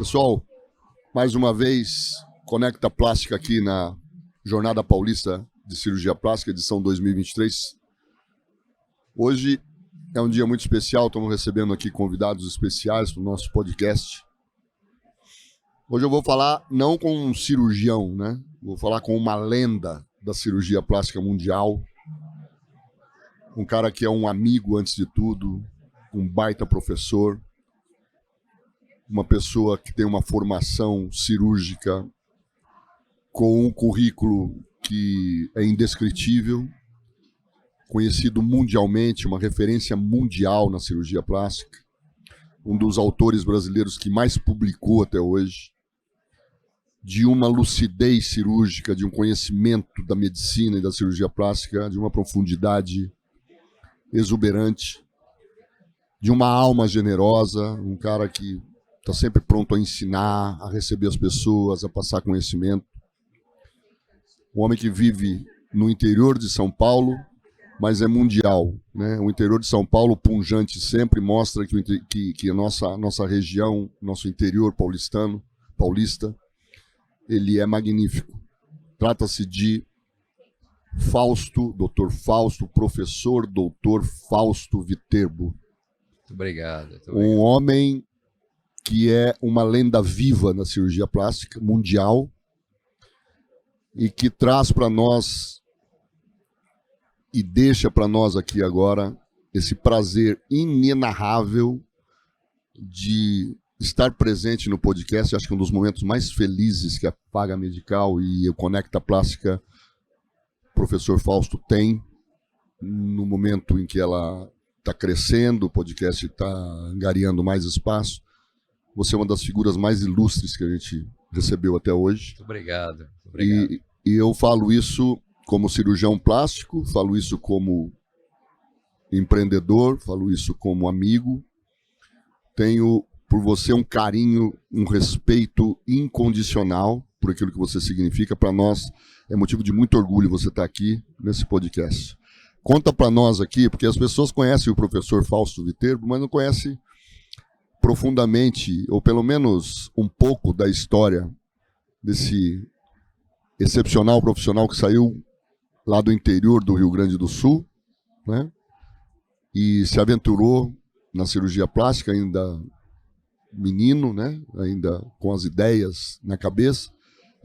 Pessoal, mais uma vez, Conecta Plástica aqui na Jornada Paulista de Cirurgia Plástica, edição 2023. Hoje é um dia muito especial, estamos recebendo aqui convidados especiais para o nosso podcast. Hoje eu vou falar não com um cirurgião, né? Vou falar com uma lenda da cirurgia plástica mundial. Um cara que é um amigo antes de tudo, um baita professor, uma pessoa que tem uma formação cirúrgica com um currículo que é indescritível, conhecido mundialmente, uma referência mundial na cirurgia plástica, um dos autores brasileiros que mais publicou até hoje, de uma lucidez cirúrgica, de um conhecimento da medicina e da cirurgia plástica, de uma profundidade exuberante, de uma alma generosa, um cara que está sempre pronto a ensinar, a receber as pessoas, a passar conhecimento. Um homem que vive no interior de São Paulo, mas é mundial, né? O interior de São Paulo, pungente sempre, mostra que a nossa região, nosso interior paulista, ele é magnífico. Trata-se de Fausto, Dr. Fausto, professor Dr. Fausto Viterbo. Muito obrigado. Um homem que é uma lenda viva na cirurgia plástica mundial e que traz para nós e deixa para nós aqui agora esse prazer inenarrável de estar presente no podcast. Acho que é um dos momentos mais felizes que a Paga Medical e o Conecta Plástica, o professor Fausto, tem no momento em que ela está crescendo, o podcast está angariando mais espaço. Você é uma das figuras mais ilustres que a gente recebeu até hoje. Muito obrigado. E eu falo isso como cirurgião plástico, falo isso como empreendedor, falo isso como amigo. Tenho por você um carinho, um respeito incondicional por aquilo que você significa. Para nós é motivo de muito orgulho você estar aqui nesse podcast. Conta para nós aqui, porque as pessoas conhecem o professor Fausto Viterbo, mas não conhecem profundamente, ou pelo menos um pouco da história desse excepcional profissional que saiu lá do interior do Rio Grande do Sul, né? E se aventurou na cirurgia plástica ainda menino, né? Ainda com as ideias na cabeça,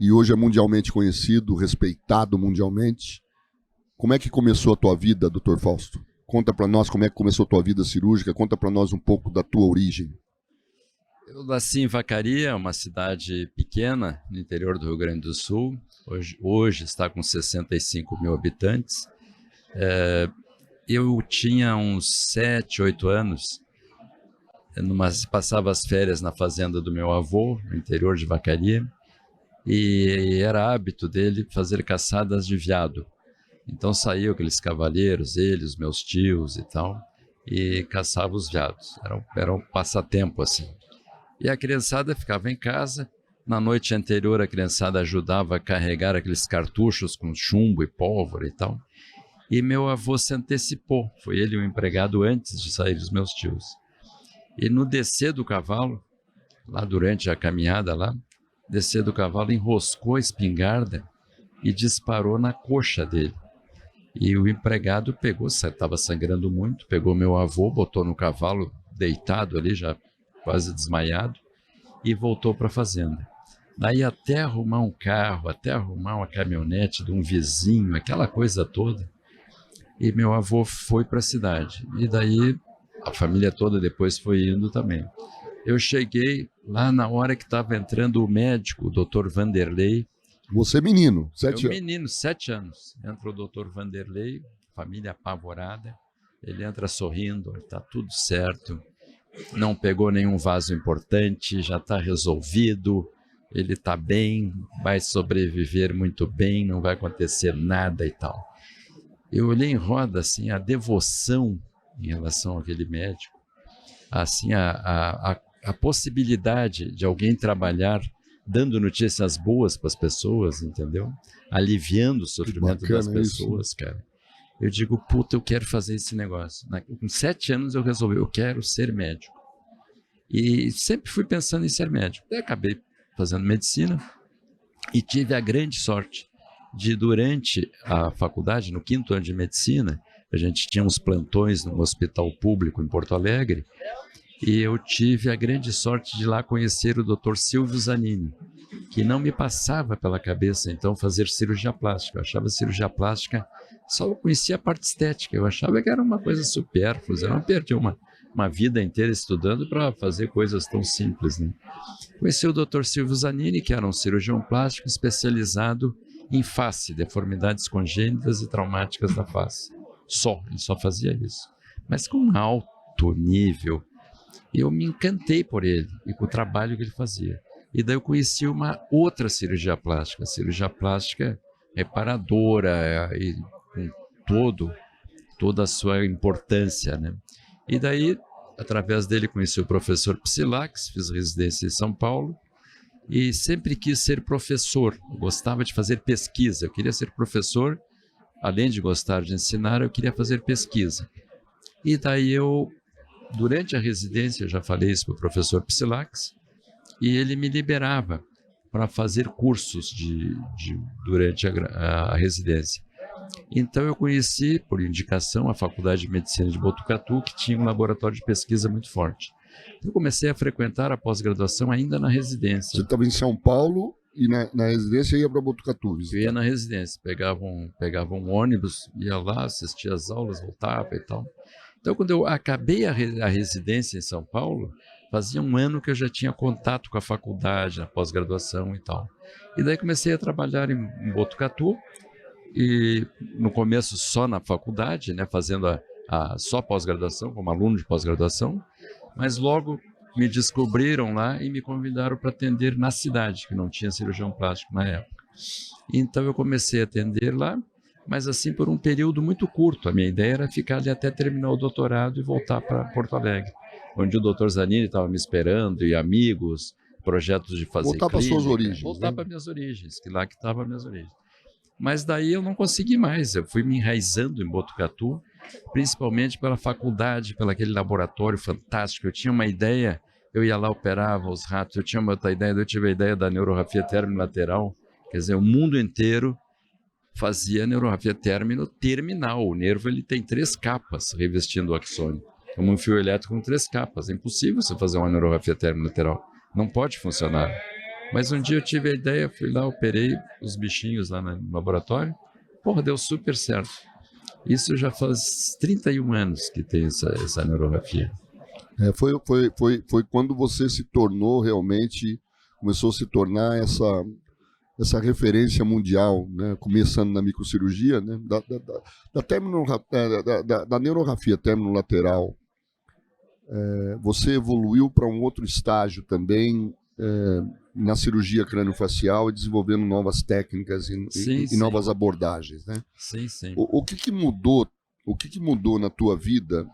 e hoje é mundialmente conhecido, respeitado mundialmente. Como é que começou a tua vida, Dr. Fausto? Conta para nós como é que começou a tua vida cirúrgica, conta para nós um pouco da tua origem. Eu nasci em Vacaria, uma cidade pequena no interior do Rio Grande do Sul. Hoje está com 65 mil habitantes. Eu tinha uns 7, 8 anos. Passava as férias na fazenda do meu avô, no interior de Vacaria. E era hábito dele fazer caçadas de veado. Então saíam aqueles cavalheiros, eles, os meus tios e tal, e caçavam os veados. Era um passatempo assim. E a criançada ficava em casa. Na noite anterior, a criançada ajudava a carregar aqueles cartuchos com chumbo e pólvora e tal. E meu avô se antecipou. Foi ele o empregado antes de sair os meus tios. E no descer do cavalo, lá durante a caminhada lá, descer do cavalo, enroscou a espingarda e disparou na coxa dele. E o empregado pegou, estava sangrando muito, pegou meu avô, botou no cavalo, deitado ali, já quase desmaiado, e voltou para a fazenda. Daí até arrumar um carro, até arrumar uma caminhonete de um vizinho, aquela coisa toda, e meu avô foi para a cidade. E daí a família toda depois foi indo também. Eu cheguei lá na hora que estava entrando o médico, o Dr. Vanderlei. Você menino, 7 anos. Menino, 7 anos. Entra o Dr. Vanderlei, família apavorada. Ele entra sorrindo, está tudo certo. Não pegou nenhum vaso importante, já está resolvido. Ele está bem, vai sobreviver muito bem, não vai acontecer nada e tal. Eu olhei em roda, assim, a devoção em relação àquele médico, assim, a possibilidade de alguém trabalhar dando notícias boas para as pessoas, entendeu? Aliviando o sofrimento das pessoas, isso, cara. Eu digo, puta, eu quero fazer esse negócio. Com 7 anos eu resolvi, eu quero ser médico. E sempre fui pensando em ser médico. Daí acabei fazendo medicina e tive a grande sorte de, durante a faculdade, no 5º ano de medicina, a gente tinha uns plantões no hospital público em Porto Alegre, e eu tive a grande sorte de lá conhecer o Dr. Silvio Zanini, que não me passava pela cabeça, então, fazer cirurgia plástica. Eu achava cirurgia plástica, só eu conhecia a parte estética, eu achava que era uma coisa supérflua, eu não perdi uma vida inteira estudando para fazer coisas tão simples, né? Conheci o Dr. Silvio Zanini, que era um cirurgião plástico especializado em face, deformidades congênitas e traumáticas da face. Ele só fazia isso. Mas com um alto nível. E eu me encantei por ele e com o trabalho que ele fazia. E daí eu conheci uma outra cirurgia plástica reparadora e com toda a sua importância, né? E daí, através dele, conheci o professor Psilax, fiz residência em São Paulo e sempre quis ser professor. Eu gostava de fazer pesquisa, eu queria ser professor, além de gostar de ensinar, eu queria fazer pesquisa. E daí durante a residência, eu já falei isso para o professor Psilax, e ele me liberava para fazer cursos durante a residência. Então eu conheci, por indicação, a Faculdade de Medicina de Botucatu, que tinha um laboratório de pesquisa muito forte. Então eu comecei a frequentar a pós-graduação ainda na residência. Você estava em São Paulo e na residência ia para Botucatu visitar? Eu ia na residência, pegava um ônibus, ia lá, assistia às aulas, voltava e tal. Então, quando eu acabei a residência em São Paulo, fazia um ano que eu já tinha contato com a faculdade, na pós-graduação e tal. E daí comecei a trabalhar em Botucatu, e no começo só na faculdade, né, fazendo só pós-graduação, como aluno de pós-graduação, mas logo me descobriram lá e me convidaram para atender na cidade, que não tinha cirurgião plástico na época. Então eu comecei a atender lá, mas assim por um período muito curto. A minha ideia era ficar ali até terminar o doutorado e voltar para Porto Alegre, onde o Dr. Zanini estava me esperando, e amigos, projetos de fazer voltar para suas origens. Voltar, né, para minhas origens, que lá que estava as minhas origens. Mas daí eu não consegui mais, eu fui me enraizando em Botucatu, principalmente pela faculdade, pelo aquele laboratório fantástico. Eu tinha uma ideia, eu ia lá, operava os ratos, eu tive a ideia da neurografia término-lateral, quer dizer, o mundo inteiro fazia neurografia terminal. O nervo ele tem 3 capas revestindo o axônio, como um fio elétrico com 3 capas. É impossível você fazer uma neurografia termino-lateral, não pode funcionar. Mas um dia eu tive a ideia, fui lá, operei os bichinhos lá no laboratório, deu super certo. Isso já faz 31 anos que tem essa neurografia. Foi quando você se tornou realmente, começou a se tornar essa referência mundial, né? Começando na microcirurgia, né? Da neurografia terminolateral. Você evoluiu para um outro estágio também, na cirurgia crâniofacial, e desenvolvendo novas técnicas e novas abordagens, né? Sim, sim. O que mudou na tua vida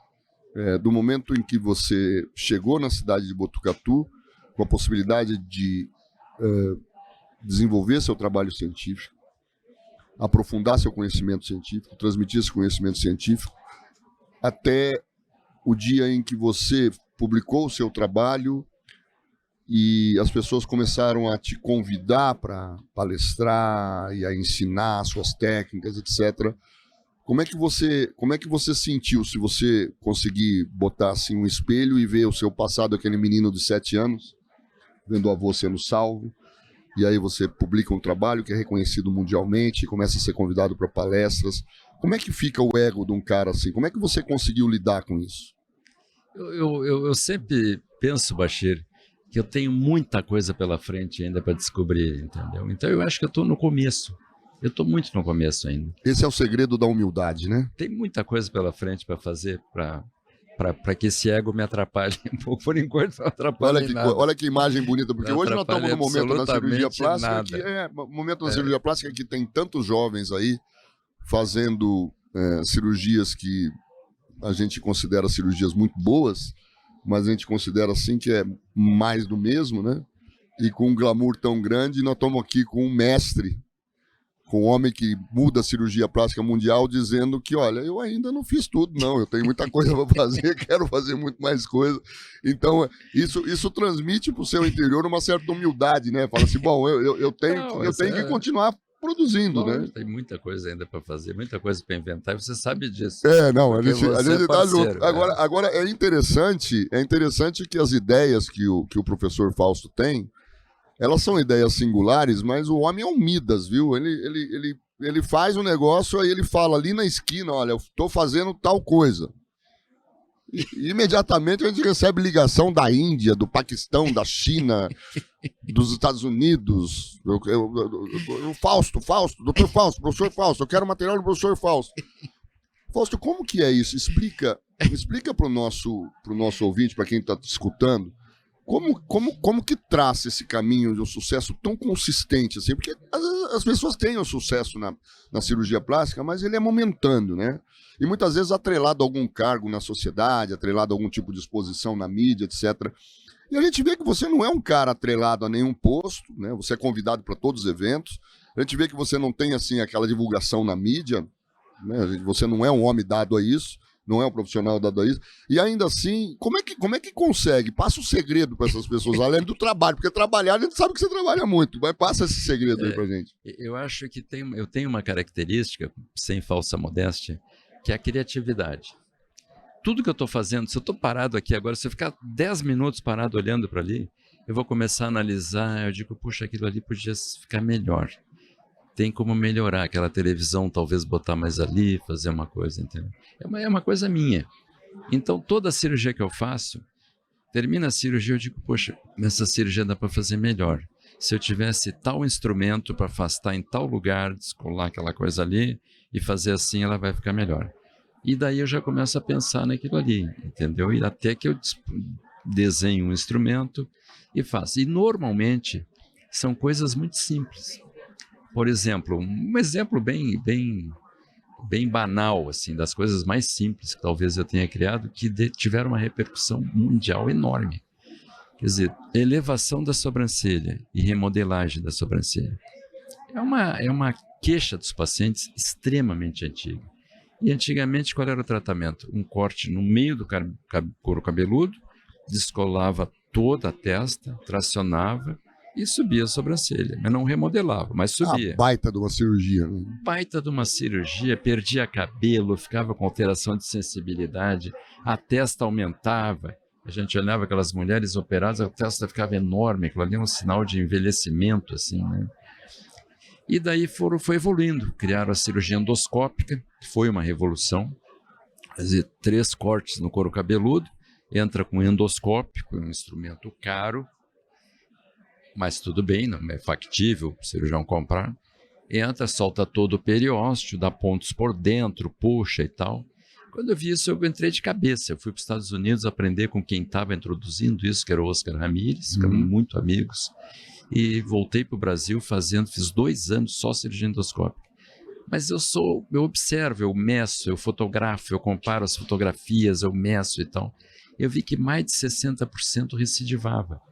do momento em que você chegou na cidade de Botucatu com a possibilidade de desenvolver seu trabalho científico, aprofundar seu conhecimento científico, transmitir esse conhecimento científico, até o dia em que você publicou o seu trabalho e as pessoas começaram a te convidar para palestrar e a ensinar suas técnicas, etc. Como é que você sentiu, se você conseguir botar assim um espelho e ver o seu passado, aquele menino de 7 anos, vendo o avô sendo salvo, e aí você publica um trabalho que é reconhecido mundialmente, começa a ser convidado para palestras. Como é que fica o ego de um cara assim? Como é que você conseguiu lidar com isso? Eu sempre penso, Bashir, que eu tenho muita coisa pela frente ainda para descobrir, entendeu? Então eu acho que eu estou no começo. Eu estou muito no começo ainda. Esse é o segredo da humildade, né? Tem muita coisa pela frente para fazer, para que esse ego me atrapalhe um pouco. Por enquanto não atrapalha nada. Olha que imagem bonita, porque hoje nós estamos no momento da cirurgia plástica, nada. Cirurgia plástica que tem tantos jovens aí fazendo cirurgias que a gente considera cirurgias muito boas, mas a gente considera assim que é mais do mesmo, né? E com um glamour tão grande, nós estamos aqui com um mestre, com um homem que muda a cirurgia plástica mundial, dizendo que, olha, eu ainda não fiz tudo, não, eu tenho muita coisa para fazer, quero fazer muito mais coisa. Então, isso transmite para o seu interior uma certa humildade, né? Fala assim, bom, eu tenho que continuar produzindo, né? Tem muita coisa ainda para fazer, muita coisa para inventar, e você sabe disso. Não, a gente tá junto. Agora é interessante que as ideias que o professor Fausto tem, elas são ideias singulares, mas o homem é um Midas, viu? Ele faz um negócio, aí ele fala ali na esquina, olha, eu estou fazendo tal coisa. E imediatamente a gente recebe ligação da Índia, do Paquistão, da China, dos Estados Unidos. Fausto, doutor Fausto, professor Fausto, eu quero material do professor Fausto. Fausto, como que é isso? Explica para o nosso ouvinte, para quem está escutando, como que traça esse caminho de um sucesso tão consistente assim? Porque as pessoas têm o sucesso na cirurgia plástica, mas ele é momentâneo, né? E muitas vezes atrelado a algum cargo na sociedade, atrelado a algum tipo de exposição na mídia, etc. E a gente vê que você não é um cara atrelado a nenhum posto, né? Você é convidado para todos os eventos. A gente vê que você não tem assim aquela divulgação na mídia, né? Você não é um homem dado a isso. Não é um profissional dado a isso. E ainda assim, como é que consegue? Passa o segredo para essas pessoas, além do trabalho. Porque trabalhar, a gente sabe que você trabalha muito, mas passa esse segredo aí pra gente. Eu acho que eu tenho uma característica, sem falsa modéstia, que é a criatividade. Tudo que eu estou fazendo, se eu estou parado aqui agora, se eu ficar 10 minutos parado olhando para ali, eu vou começar a analisar, eu digo, puxa, aquilo ali podia ficar melhor. Tem como melhorar aquela televisão, talvez botar mais ali, fazer uma coisa, entendeu? É uma coisa minha. Então, toda a cirurgia que eu faço, termina a cirurgia, eu digo, poxa, essa cirurgia dá para fazer melhor. Se eu tivesse tal instrumento para afastar em tal lugar, descolar aquela coisa ali e fazer assim, ela vai ficar melhor. E daí eu já começo a pensar naquilo ali, entendeu? E até que eu desenho um instrumento e faço. E normalmente são coisas muito simples. Por exemplo, um exemplo bem banal, assim, das coisas mais simples que talvez eu tenha criado, que tiveram uma repercussão mundial enorme. Quer dizer, elevação da sobrancelha e remodelagem da sobrancelha. É uma queixa dos pacientes extremamente antiga. E antigamente, qual era o tratamento? Um corte no meio do couro cabeludo, descolava toda a testa, tracionava, e subia a sobrancelha, mas não remodelava, mas subia. Baita de uma cirurgia. Né? Baita de uma cirurgia, perdia cabelo, ficava com alteração de sensibilidade, a testa aumentava. A gente olhava aquelas mulheres operadas, a testa ficava enorme, aquilo ali é um sinal de envelhecimento, assim, né? E daí foi evoluindo, criaram a cirurgia endoscópica, que foi uma revolução, quer dizer, 3 cortes no couro cabeludo, entra com endoscópico, um instrumento caro, mas tudo bem, não é factível o cirurgião comprar. Entra, solta todo o periósteo, dá pontos por dentro, puxa e tal. Quando eu vi isso, eu entrei de cabeça. Eu fui para os Estados Unidos aprender com quem estava introduzindo isso, que era o Oscar Ramírez, que eram muito amigos. E voltei para o Brasil fiz 2 anos só cirurgia endoscópica. Mas eu observo, eu meço, eu fotografo, eu comparo as fotografias, eu meço e tal. Eu vi que mais de 60% recidivava.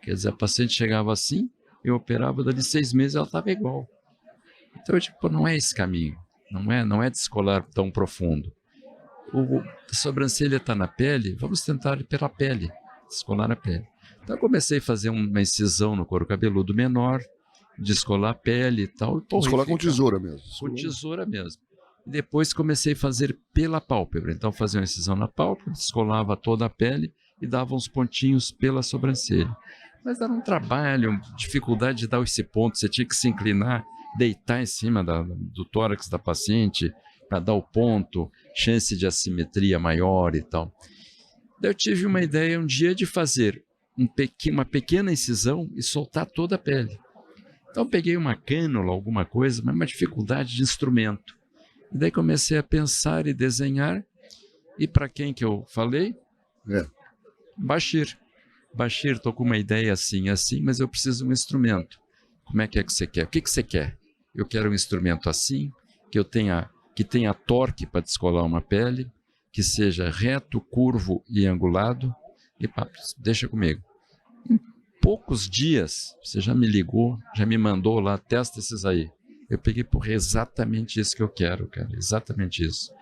Quer dizer, a paciente chegava assim, eu operava, dali 6 meses ela estava igual. Então eu digo, não é esse caminho, não é descolar tão profundo. A sobrancelha está na pele, vamos tentar pela pele, descolar a pele. Então eu comecei a fazer uma incisão no couro cabeludo menor, descolar a pele e tal. Descolar com tesoura mesmo. Com tesoura mesmo. E depois comecei a fazer pela pálpebra. Então fazia uma incisão na pálpebra, descolava toda a pele e dava uns pontinhos pela sobrancelha. Mas era um trabalho, dificuldade de dar esse ponto, você tinha que se inclinar, deitar em cima do tórax da paciente para dar o ponto, chance de assimetria maior e tal. Daí eu tive uma ideia um dia de fazer uma pequena incisão e soltar toda a pele. Então peguei uma cânula, alguma coisa, mas uma dificuldade de instrumento. E daí comecei a pensar e desenhar, e para quem que eu falei? Bashir. Bashir, estou com uma ideia assim, mas eu preciso de um instrumento. Como é que você quer? O que você quer? Eu quero um instrumento assim, que tenha torque para descolar uma pele, que seja reto, curvo e angulado. E deixa comigo. Em poucos dias, você já me ligou, já me mandou lá, testa esses aí. Eu peguei, porra, é exatamente isso que eu quero, cara, exatamente isso.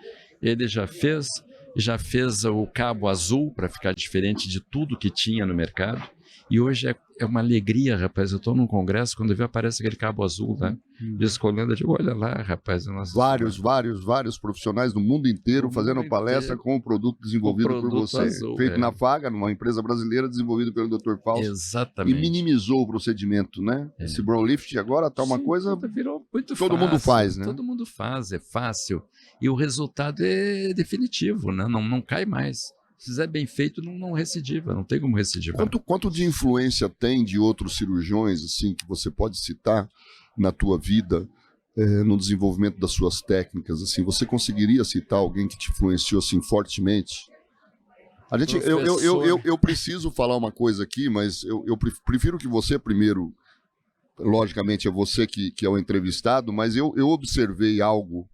Ele já fez o cabo azul para ficar diferente de tudo que tinha no mercado. E hoje é uma alegria, rapaz. Eu estou num congresso, quando eu vi aparece aquele cabo azul lá, descolando, eu digo, olha lá, rapaz. Vários profissionais do mundo inteiro fazendo palestra com o produto desenvolvido por você. Azul, feito na Faga, numa empresa brasileira, desenvolvido pelo Dr. Fausto. Exatamente. E minimizou o procedimento, né? Esse brow lift agora está uma coisa... Virou muito todo fácil, mundo faz, né? Todo mundo faz, é fácil. E o resultado é definitivo, né? Não cai mais. Se fizer bem feito, não recidiva, não tem como recidivar. Quanto de influência tem de outros cirurgiões, assim, que você pode citar na tua vida, no desenvolvimento das suas técnicas? Assim, você conseguiria citar alguém que te influenciou assim fortemente? Eu preciso falar uma coisa aqui, mas eu prefiro que você primeiro, logicamente é você que é o entrevistado, mas eu observei algo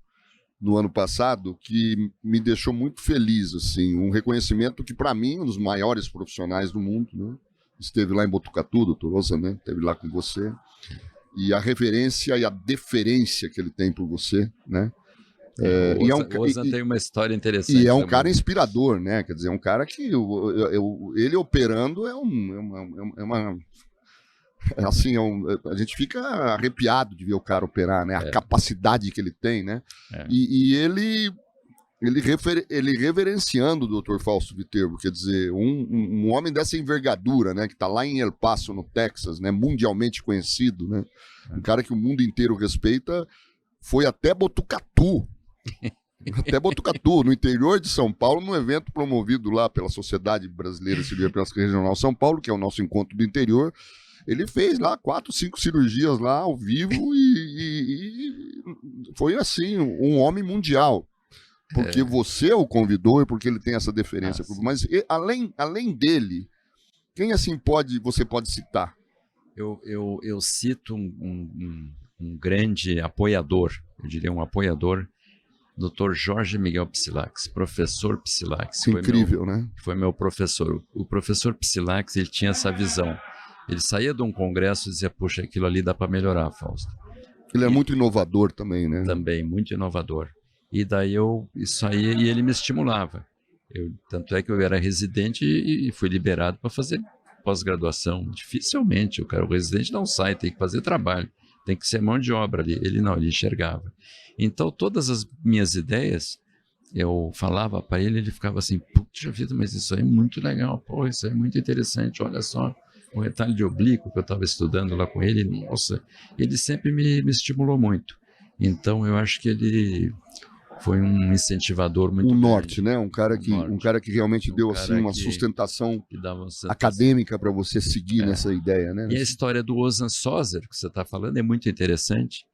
no ano passado que me deixou muito feliz, assim, um reconhecimento que para mim um dos maiores profissionais do mundo, né? Esteve lá em Botucatu, doutor Ozan, né? Esteve lá com você, e a reverência e a deferência que ele tem por você, né? O Ozan tem uma história interessante. E é um cara inspirador, né? Quer dizer, é um cara que ele operando é uma assim, a gente fica arrepiado de ver o cara operar, né? A capacidade que ele tem, né? E ele reverenciando o Dr. Fausto Viterbo, quer dizer, um homem dessa envergadura, né? Que está lá em El Paso, no Texas, né? Mundialmente conhecido, né? Um cara que o mundo inteiro respeita, foi até Botucatu. Até Botucatu, no interior de São Paulo, num evento promovido lá pela Sociedade Brasileira de Cirurgia Plástica Regional São Paulo, que é o nosso encontro do interior. Ele fez lá 4, 5 cirurgias lá ao vivo e foi assim, um homem mundial. Porque você o convidou e porque ele tem essa deferência. Mas além dele, quem assim você pode citar? Eu cito um grande apoiador, eu diria um apoiador, Dr. Jorge Miguel Psilax, professor Psilax. Incrível, né? Foi meu professor. O professor Psilax, ele tinha essa visão. Ele saía de um congresso e dizia, puxa, aquilo ali dá para melhorar, Fausto. Ele é muito inovador também, né? Também, muito inovador. E daí isso aí, e ele me estimulava. Tanto é que eu era residente e fui liberado para fazer pós-graduação. Dificilmente, o residente não sai, tem que fazer trabalho, tem que ser mão de obra ali. Ele enxergava. Então, todas as minhas ideias, eu falava para ele ficava assim, puxa vida, mas isso aí é muito legal, pô, isso aí é muito interessante, olha só. O retalho de oblíquo que eu estava estudando lá com ele, nossa, ele sempre me estimulou muito. Então, eu acho que ele foi um incentivador muito grande. Norte, né? Um cara que realmente deu assim uma sustentação acadêmica para você seguir nessa ideia, né? E a história do Ozan Sozer, que você está falando, é muito interessante,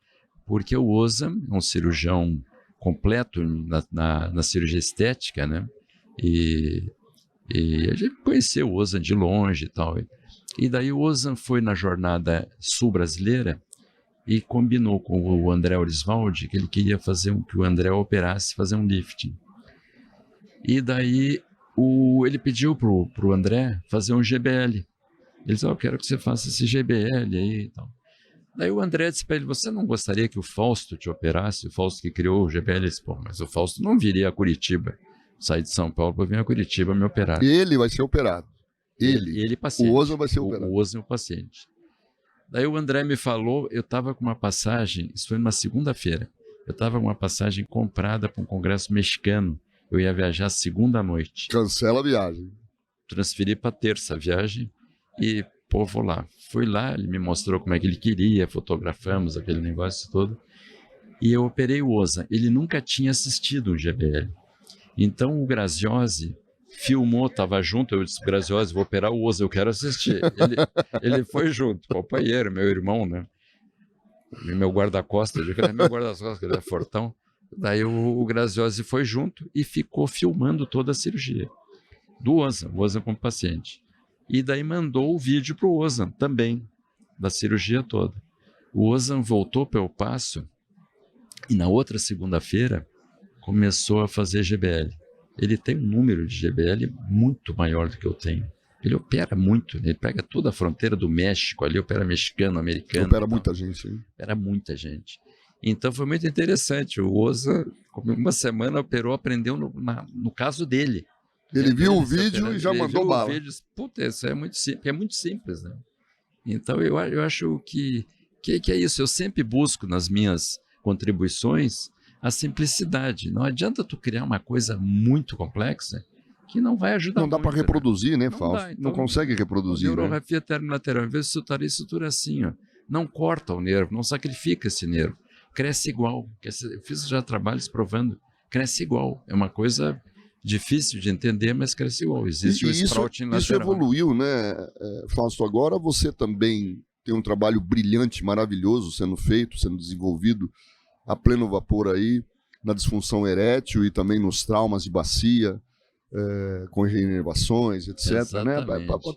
porque o Ozan é um cirurgião completo na cirurgia estética, né? E a gente conheceu o Ozan de longe e tal. E daí o Ozan foi na jornada sul-brasileira e combinou com o André Orisvaldi que ele queria que o André operasse, fazer um lifting. E daí ele pediu pro André fazer um GBL. Ele disse, eu quero que você faça esse GBL aí e tal. Daí o André disse para ele, você não gostaria que o Fausto te operasse? O Fausto que criou o GBL, ele disse, pô, mas o Fausto não viria a Curitiba, sair de São Paulo para vir a Curitiba me operar. Ele vai ser operado. Ele paciente. O Ozan vai ser operado. O Ozan é o paciente. Daí o André me falou, eu estava com uma passagem, isso foi numa segunda-feira, eu estava com uma passagem comprada para um congresso mexicano, eu ia viajar segunda noite. Cancela a viagem. Transferi para terça a viagem e, pô, vou lá. Fui lá, ele me mostrou como é que ele queria, fotografamos aquele negócio todo, e eu operei o Ozan. Ele nunca tinha assistido um GBL. Então o Graziosi filmou, estava junto, eu disse, Graziosi, vou operar o Ozan, eu quero assistir. Ele foi junto, companheiro, meu irmão, né? Meu guarda-costas, eu queria meu guarda-costas, ele é fortão. Daí o Graziosi foi junto e ficou filmando toda a cirurgia do Ozan, o Ozan como paciente. E daí mandou o vídeo para o Ozan também, da cirurgia toda. O Ozan voltou para o Passo e na outra segunda-feira começou a fazer GBL. Ele tem um número de GBL muito maior do que eu tenho. Ele opera muito, ele pega toda a fronteira do México, ali opera mexicano, americano. Opera muita gente, hein? Opera muita gente. Então foi muito interessante. O Oza, com uma semana, operou, aprendeu no caso dele. Ele viu o vídeo e já mandou bala. Ele viu o vídeo, puta, isso é muito simples, né? Então eu acho que é isso. Eu sempre busco nas minhas contribuições a simplicidade. Não adianta tu criar uma coisa muito complexa que não vai ajudar. Não dá para reproduzir, né, Fausto? Então, não consegue reproduzir. Neurografia termolateral, em vez de suturar isso, sutura assim, ó. Não corta o nervo, não sacrifica esse nervo. Cresce igual. Eu fiz já trabalhos provando. Cresce igual. É uma coisa difícil de entender, mas cresce igual. Existe o sprouting lateral. Isso evoluiu, né, Fausto? Agora você também tem um trabalho brilhante, maravilhoso sendo feito, sendo desenvolvido a pleno vapor aí, na disfunção erétil e também nos traumas de bacia, com reinervações, etc. Né?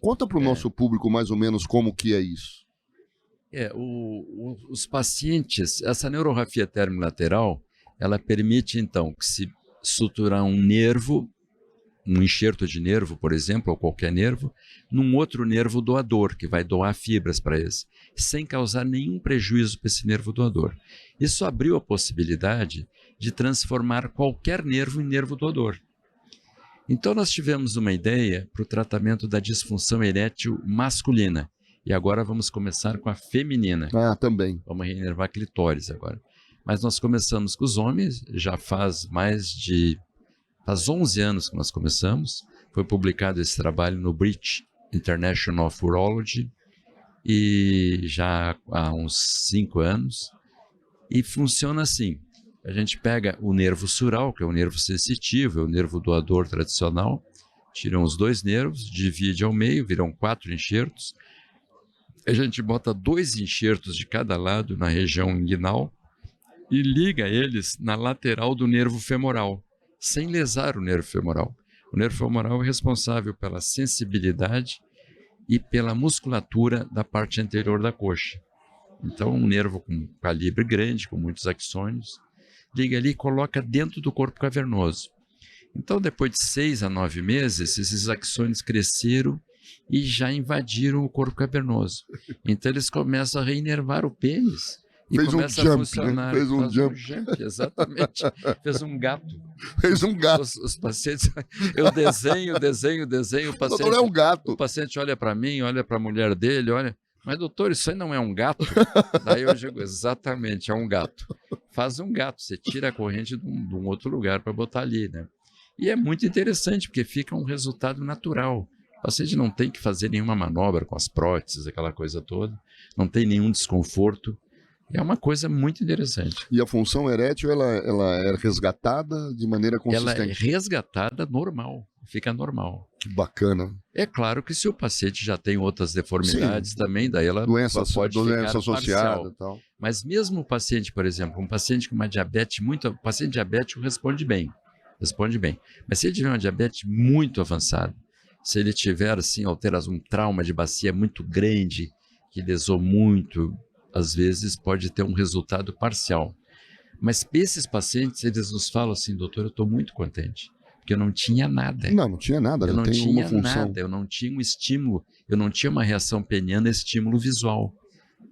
Conta para o nosso público mais ou menos como que é isso. Os pacientes, essa neurografia termolateral, ela permite então que se suturar um nervo, um enxerto de nervo, por exemplo, ou qualquer nervo, num outro nervo doador, que vai doar fibras para esse, sem causar nenhum prejuízo para esse nervo doador. Isso abriu a possibilidade de transformar qualquer nervo em nervo doador. Então nós tivemos uma ideia para o tratamento da disfunção erétil masculina. E agora vamos começar com a feminina. Também. Vamos reinervar a clitóris agora. Mas nós começamos com os homens, já faz faz 11 anos que nós começamos. Foi publicado esse trabalho no British International of Urology, e já há uns 5 anos. E funciona assim. A gente pega o nervo sural, que é o nervo sensitivo, é o nervo doador tradicional, tiram os 2 nervos, divide ao meio, viram 4 enxertos. A gente bota 2 enxertos de cada lado na região inguinal e liga eles na lateral do nervo femoral, sem lesar o nervo femoral. O nervo femoral é responsável pela sensibilidade e pela musculatura da parte anterior da coxa. Então, um nervo com calibre grande, com muitos axônios, liga ali e coloca dentro do corpo cavernoso. Então, depois de 6 a 9 meses, esses axônios cresceram e já invadiram o corpo cavernoso. Então, eles começam a reinervar o pênis. E começa a funcionar. Fez um jump, exatamente. Fez um gato. Fez um gato. Os pacientes, eu desenho, o paciente, doutor, é um gato. O paciente olha para mim, olha para a mulher dele, olha, mas doutor, isso aí não é um gato? Daí eu digo, exatamente, é um gato. Faz um gato, você tira a corrente de um outro lugar para botar ali, né? E é muito interessante, porque fica um resultado natural. O paciente não tem que fazer nenhuma manobra com as próteses, aquela coisa toda, não tem nenhum desconforto. É uma coisa muito interessante. E a função erétil, ela é resgatada de maneira consistente? Ela é resgatada normal, fica normal. Que bacana. É claro que se o paciente já tem outras deformidades também, daí ela pode ficar associada e tal. Mas mesmo o paciente, por exemplo, um paciente com uma diabetes o paciente diabético responde bem. Mas se ele tiver uma diabetes muito avançada, se ele tiver assim, alteração, um trauma de bacia muito grande, que lesou muito, às vezes pode ter um resultado parcial. Mas esses pacientes, eles nos falam assim, doutor, eu estou muito contente, porque eu não tinha nada. Não tinha nada, eu não tem tinha uma função. nada, eu não tinha um estímulo, eu não tinha uma reação peniana, estímulo visual.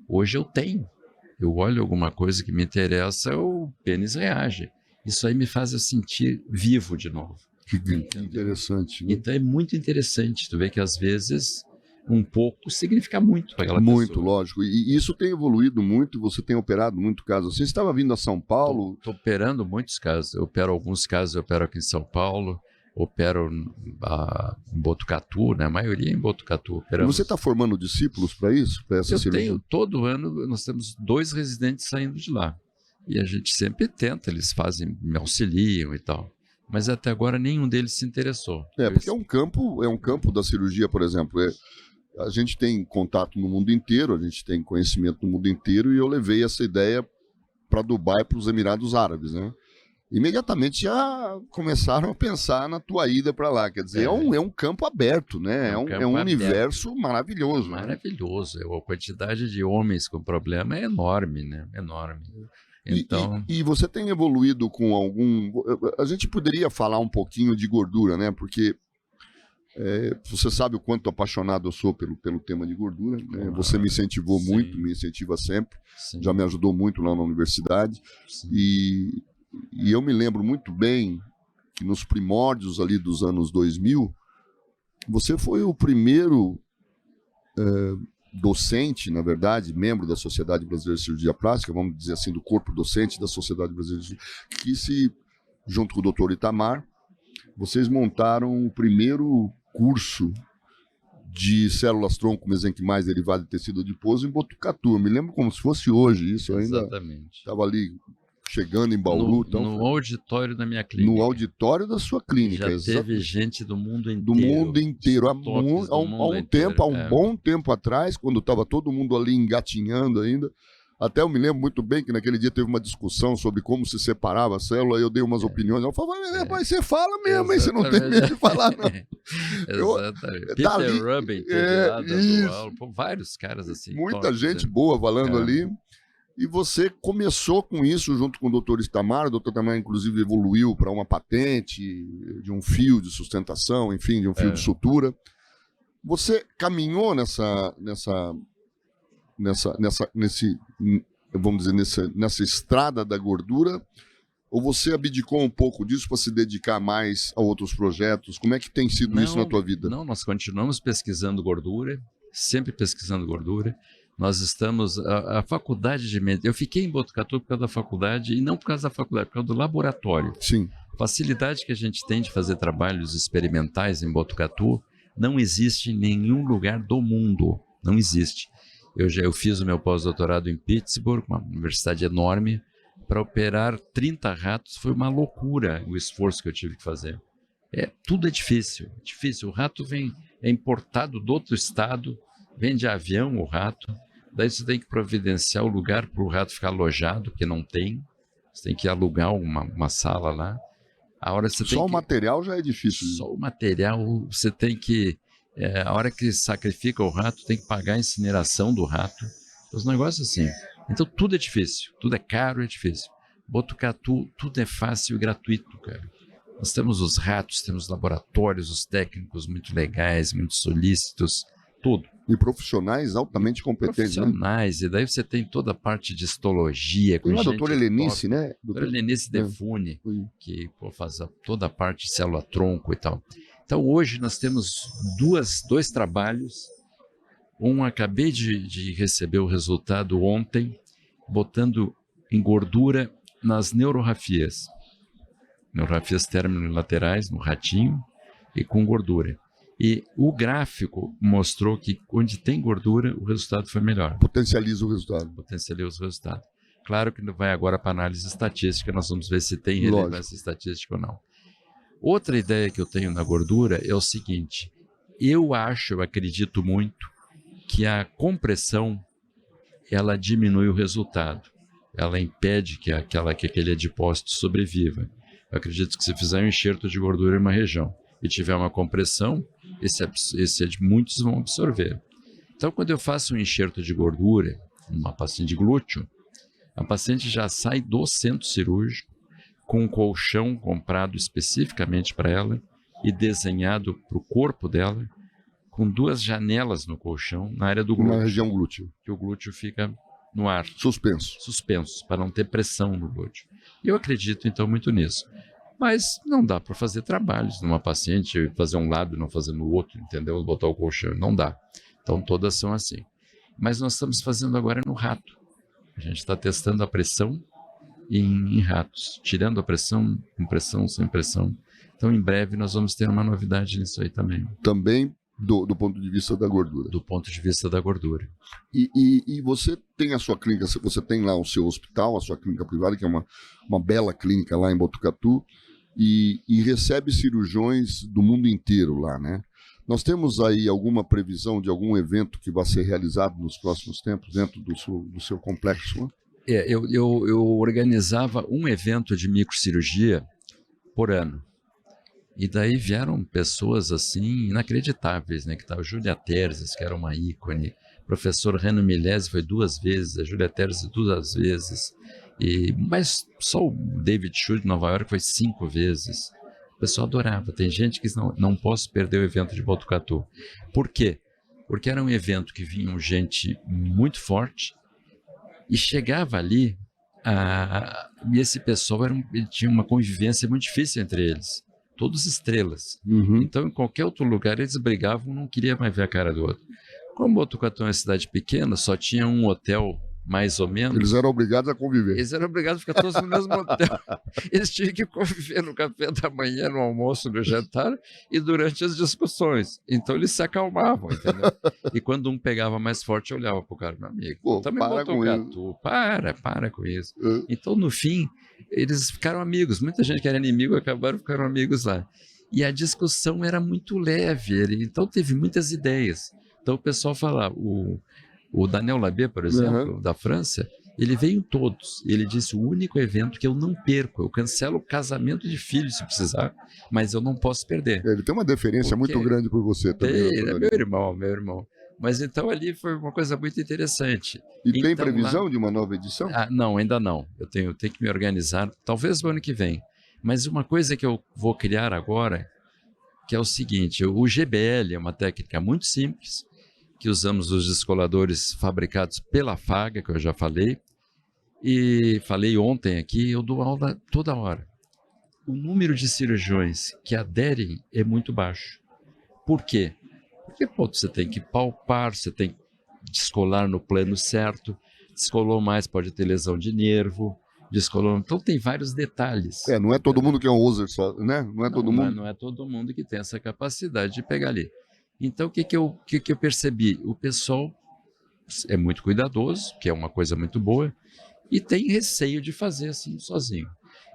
Hoje eu tenho. Eu olho alguma coisa que me interessa, o pênis reage. Isso aí me faz eu sentir vivo de novo. Que interessante. Né? Então é muito interessante, tu vê que às vezes um pouco significa muito para aquela pessoa. Muito, lógico. E isso tem evoluído muito, você tem operado muito casos. Você estava vindo a São Paulo? Estou operando muitos casos. Eu opero alguns casos, eu opero aqui em São Paulo, opero em Botucatu, né? A maioria em Botucatu. Operamos. Você está formando discípulos para isso? Para essa cirurgia? Todo ano nós temos 2 residentes saindo de lá. E a gente sempre tenta, eles me auxiliam e tal. Mas até agora nenhum deles se interessou. Porque é um campo da cirurgia, por exemplo. A gente tem contato no mundo inteiro, a gente tem conhecimento no mundo inteiro, e eu levei essa ideia para Dubai, para os Emirados Árabes, né? Imediatamente já começaram a pensar na tua ida para lá. Quer dizer, é um campo aberto, né? É um universo maravilhoso. Maravilhoso. Né? A quantidade de homens com problema é enorme, né? Enorme. Então... E você tem evoluído com algum... A gente poderia falar um pouquinho de gordura, né? Porque Você sabe o quanto apaixonado eu sou pelo tema de gordura, né? Você me incentivou muito, me incentiva sempre, já me ajudou muito lá na universidade. E eu me lembro muito bem que nos primórdios ali dos anos 2000, você foi o primeiro docente, na verdade, membro da Sociedade Brasileira de Cirurgia Plástica, vamos dizer assim, do corpo docente da Sociedade Brasileira de Cirurgia, que junto com o Dr. Itamar, vocês montaram o primeiro curso de células-tronco mesenquimais derivado de tecido adiposo em Botucatu. Eu me lembro como se fosse hoje isso. Exatamente. Ainda estava ali chegando em Bauru. No auditório da minha clínica. No auditório da sua clínica. Já teve gente do mundo inteiro. Do mundo inteiro. Há um bom tempo atrás, quando estava todo mundo ali engatinhando ainda. Até eu me lembro muito bem que naquele dia teve uma discussão sobre como se separava a célula, e eu dei umas opiniões. Eu falava, mas você fala mesmo, hein? Você não tem medo de falar, não. Exatamente. Peter Rubin teve lá dando aula, vários caras assim. Muita gente boa falando ali. E você começou com isso junto com o Dr. Itamar. O Dr. Itamar, inclusive, evoluiu para uma patente de um fio de sustentação, enfim, de um fio de sutura. Você caminhou nessa estrada da gordura, ou você abdicou um pouco disso para se dedicar mais a outros projetos? Como é que tem sido isso na tua vida? Não, nós continuamos pesquisando gordura, sempre pesquisando gordura. Nós estamos, a faculdade de medicina, eu fiquei em Botucatu por causa da faculdade, e não por causa da faculdade, por causa do laboratório. Sim. A facilidade que a gente tem de fazer trabalhos experimentais em Botucatu não existe em nenhum lugar do mundo, não existe. Eu fiz o meu pós-doutorado em Pittsburgh, uma universidade enorme, para operar 30 ratos. Foi uma loucura o esforço que eu tive que fazer. Tudo é difícil. O rato é importado do outro estado, vem de avião o rato, daí você tem que providenciar o lugar para o rato ficar alojado, porque não tem. Você tem que alugar uma sala lá. O material já é difícil. Só o material, você tem que... a hora que sacrifica o rato, tem que pagar a incineração do rato. Os negócios assim. Então tudo é difícil, tudo é caro, é difícil. Botucatu, tudo é fácil e gratuito, cara. Nós temos os ratos, temos laboratórios, os técnicos muito legais, muito solícitos, tudo. E profissionais altamente competentes. Profissionais, né? E daí você tem toda a parte de histologia. Com a doutora Helenice, né? Doutora Helenice Defune, que faz toda a parte de célula-tronco e tal. Então, hoje nós temos dois trabalhos. Acabei de receber o resultado ontem, botando em gordura nas neurorafias terminolaterais, no ratinho, e com gordura. E o gráfico mostrou que onde tem gordura, o resultado foi melhor. Potencializa o resultado. Claro que não vai agora para análise estatística, nós vamos ver se tem relevância estatística ou não. Outra ideia que eu tenho na gordura é o seguinte: eu acredito muito que a compressão ela diminui o resultado, ela impede que aquele adipócito sobreviva. Eu acredito que se fizer um enxerto de gordura em uma região e tiver uma compressão, muitos vão absorver. Então, quando eu faço um enxerto de gordura, uma paciente de glúteo, a paciente já sai do centro cirúrgico com um colchão comprado especificamente para ela e desenhado para o corpo dela, com 2 janelas no colchão, na área do glúteo. Na região glúteo. Que o glúteo fica no ar. Suspenso, para não ter pressão no glúteo. E eu acredito, então, muito nisso. Mas não dá para fazer trabalhos numa paciente, fazer um lado e não fazer no outro, entendeu? Botar o colchão, não dá. Então, todas são assim. Mas nós estamos fazendo agora no rato. A gente está testando a pressão em ratos, tirando a pressão, com pressão, sem pressão. Então, em breve, nós vamos ter uma novidade nisso aí também. Também do ponto de vista da gordura. Do ponto de vista da gordura. E você tem a sua clínica, você tem lá o seu hospital, a sua clínica privada, que é uma bela clínica lá em Botucatu, e recebe cirurgiões do mundo inteiro lá, né? Nós temos aí alguma previsão de algum evento que vai ser realizado nos próximos tempos dentro do seu complexo? Eu organizava um evento de microcirurgia por ano. E daí vieram pessoas assim inacreditáveis, né? Que estava Júlia Terzes, que era uma ícone, o professor Reno Milesi foi 2 vezes, a Júlia Terzes 2 vezes, mas só o David Chu de Nova York foi 5 vezes. pessoal adorava. Tem gente que não posso perder o evento de Botucatu. Por quê? Porque era um evento que vinha gente muito forte e chegava ali, e esse pessoal ele tinha uma convivência muito difícil entre eles. Todos estrelas. Então, em qualquer outro lugar, eles brigavam, não queria mais ver a cara do outro. Como Botucatu é uma cidade pequena, só tinha um hotel, mais ou menos. Eles eram obrigados a conviver. Eles eram obrigados a ficar todos no mesmo hotel. Eles tinham que conviver no café da manhã, no almoço, no jantar e durante as discussões. Então, eles se acalmavam, entendeu? E quando um pegava mais forte, eu olhava pro cara, meu amigo, Pô, também para com Botucatu, para com isso. Então, no fim, eles ficaram amigos. Muita gente que era inimigo ficaram amigos lá. E a discussão era muito leve, então teve muitas ideias. Então o pessoal fala, o Daniel Labé, por exemplo, da França, ele veio em todos. Ele disse, o único evento que eu não perco, eu cancelo o casamento de filho se precisar, mas eu não posso perder. Ele tem uma deferência muito grande por você também. É meu irmão. Mas então ali foi uma coisa muito interessante. E então, tem previsão de uma nova edição? Não, ainda não. Eu tenho que me organizar, talvez no ano que vem. Mas uma coisa que eu vou criar agora, que é o seguinte, o GBL é uma técnica muito simples, que usamos os descoladores fabricados pela Faga, que eu já falei, e falei ontem aqui, eu dou aula toda hora. O número de cirurgiões que aderem é muito baixo. Por quê? Porque você tem que palpar, você tem que descolar no plano certo, descolou mais pode ter lesão de nervo, descolou, então tem vários detalhes. Não é todo mundo que é um user só, né? Não é todo mundo. Não é todo mundo que tem essa capacidade de pegar ali. Então, o que eu percebi? O pessoal é muito cuidadoso, que é uma coisa muito boa, e tem receio de fazer assim sozinho.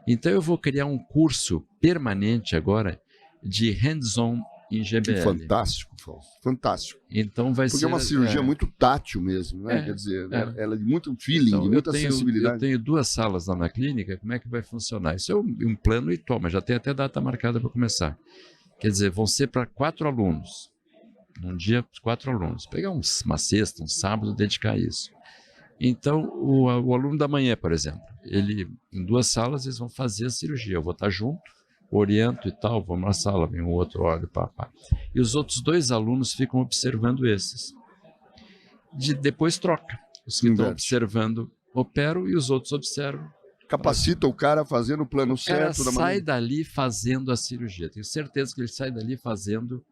Então, eu vou criar um curso permanente agora de hands-on em GBL. Que fantástico, Fausto. Fantástico. Então vai Porque ser... é uma cirurgia muito tátil mesmo, né? Quer dizer, ela é de muito feeling, então, de muita sensibilidade. Eu tenho 2 salas lá na clínica, como é que vai funcionar? Isso é um plano e toma, já tem até data marcada para começar. Quer dizer, vão ser para 4 alunos. Num dia, 4 alunos. Pegar uma sexta, um sábado, dedicar a isso. Então, o aluno da manhã, por exemplo, em 2 salas, eles vão fazer a cirurgia. Eu vou estar junto, oriento e tal, vamos na sala, vem o outro, olha, pá. E os outros 2 alunos ficam observando esses. Depois troca. Os que estão observando operam e os outros observam. Capacita o cara fazendo o plano certo. O cara sai dali fazendo a cirurgia. Tenho certeza que ele sai dali fazendo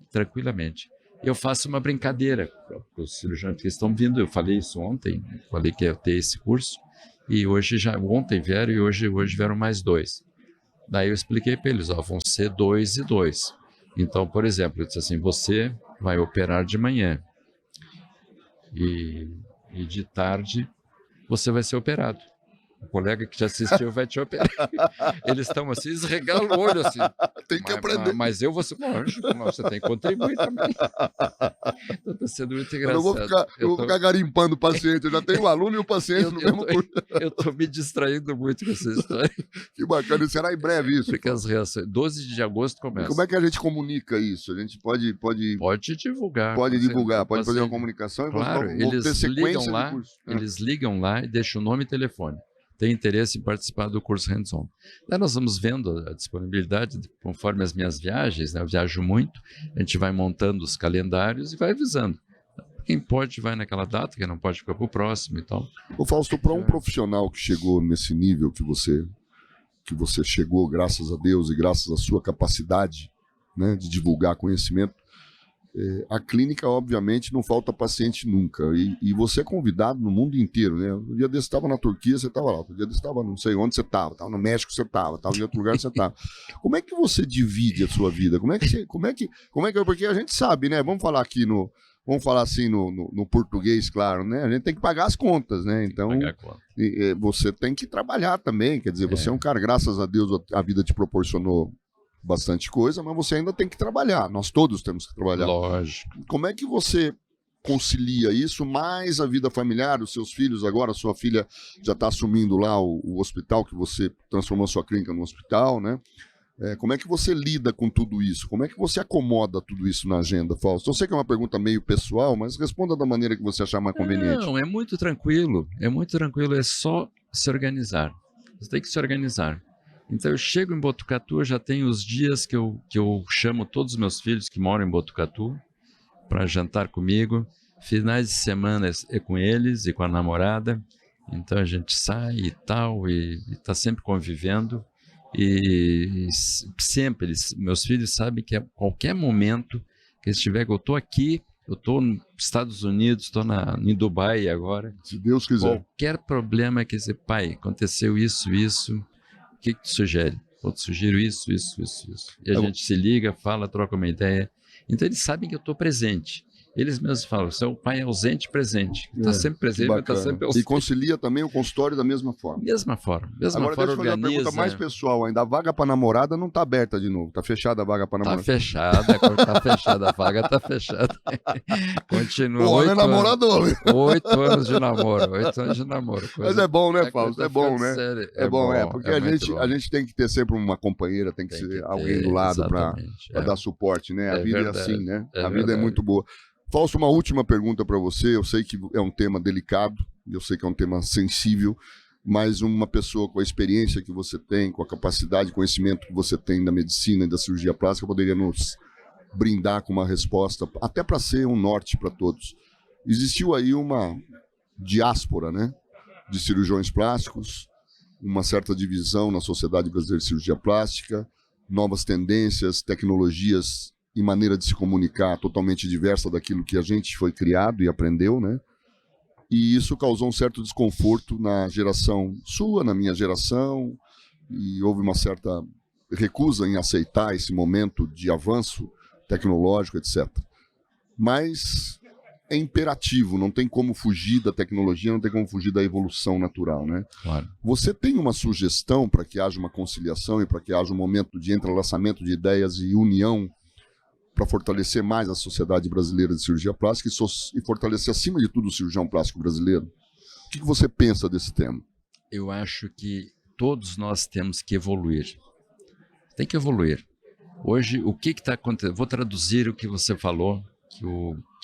tranquilamente. Eu faço uma brincadeira para os cirurgiões que estão vindo. Eu falei isso ontem, falei que ia ter esse curso, e ontem vieram e hoje vieram mais 2. Daí eu expliquei para eles, vão ser 2 e 2. Então, por exemplo, eu disse assim, você vai operar de manhã e de tarde você vai ser operado. O colega que já assistiu vai te operar. Eles estão assim, eles regalam o olho assim. Tem que aprender. Mas eu vou ser... você tem que contribuir também. Então está sendo muito engraçado. Eu vou ficar garimpando o paciente. Eu já tenho o aluno e o paciente no mesmo curso. Eu estou me distraindo muito com essa história. Que bacana. E será em breve isso? Porque as reações... 12 de agosto começa. E como é que a gente comunica isso? A gente pode divulgar. Pode divulgar, pode fazer uma comunicação. Claro, eles ligam lá e deixam o nome e telefone. Tem interesse em participar do curso hands-on. Daí nós vamos vendo a disponibilidade conforme as minhas viagens, né? Eu viajo muito, a gente vai montando os calendários e vai avisando. Quem pode vai naquela data, quem não pode ficar para o próximo e tal. Ô Fausto, para um profissional que chegou nesse nível que você chegou, graças a Deus e graças à sua capacidade, né, de divulgar conhecimento, a clínica, obviamente, não falta paciente nunca. E você é convidado no mundo inteiro, né? Um dia desse você estava na Turquia, você estava lá. Outro dia desse você estava não sei onde você estava no México você estava em outro lugar você estava. Como é que você divide a sua vida? Porque a gente sabe, né? Vamos falar assim no português, claro, né? A gente tem que pagar as contas, né? Então, você tem que trabalhar também. Quer dizer, você é um cara, graças a Deus, a vida te proporcionou bastante coisa, mas você ainda tem que trabalhar. Nós todos temos que trabalhar. Lógico. Como é que você concilia isso, mais a vida familiar, os seus filhos agora, sua filha já está assumindo lá o hospital, que você transformou a sua clínica no hospital, né? Como é que você lida com tudo isso? Como é que você acomoda tudo isso na agenda, Fausto? Eu sei que é uma pergunta meio pessoal, mas responda da maneira que você achar mais conveniente. Não, é muito tranquilo, é só se organizar. Você tem que se organizar. Então eu chego em Botucatu, eu já tenho os dias que eu chamo todos os meus filhos que moram em Botucatu para jantar comigo. Finais de semana é com eles e com a namorada. Então a gente sai e tal, e está sempre convivendo. E sempre, meus filhos sabem que a qualquer momento que eles estiverem, eu estou aqui, eu estou nos Estados Unidos, estou em Dubai agora. Se Deus quiser. Qualquer problema que dizer, pai, aconteceu isso, o que tu sugere? Eu te sugiro isso. E a gente se liga, fala, troca uma ideia. Então eles sabem que eu estou presente. Eles mesmos falam, seu pai é ausente e presente. Está sempre presente, mas está sempre ausente. E concilia também o consultório da mesma forma. Mesma forma. Agora deixa eu fazer uma pergunta mais pessoal ainda. A vaga para namorada não está aberta de novo. Está fechada a vaga para namorada? Está fechada, a vaga está fechada. Continua. Pô, não é namorador. 8 anos de namoro, 8 anos de namoro. Mas é bom, né, Fausto? É bom, né? É bom, porque a gente tem que ter sempre uma companheira, tem que ser alguém do lado para dar suporte, né? A vida é assim, né? A vida é muito boa. Fausto, uma última pergunta para você. Eu sei que é um tema delicado, eu sei que é um tema sensível, mas uma pessoa com a experiência que você tem, com a capacidade, conhecimento que você tem da medicina e da cirurgia plástica, poderia nos brindar com uma resposta, até para ser um norte para todos. Existiu aí uma diáspora, né, de cirurgiões plásticos, uma certa divisão na Sociedade Brasileira de Cirurgia Plástica, novas tendências, tecnologias e maneira de se comunicar totalmente diversa daquilo que a gente foi criado e aprendeu, né? E isso causou um certo desconforto na geração sua, na minha geração, e houve uma certa recusa em aceitar esse momento de avanço tecnológico, etc. Mas é imperativo, não tem como fugir da tecnologia, não tem como fugir da evolução natural, né? Claro. Você tem uma sugestão para que haja uma conciliação e para que haja um momento de entrelaçamento de ideias e união para fortalecer mais a Sociedade Brasileira de Cirurgia Plástica e fortalecer, acima de tudo, o cirurgião plástico brasileiro? O que você pensa desse tema? Eu acho que todos nós temos que evoluir. Tem que evoluir. Hoje, o que está acontecendo? Vou traduzir o que você falou,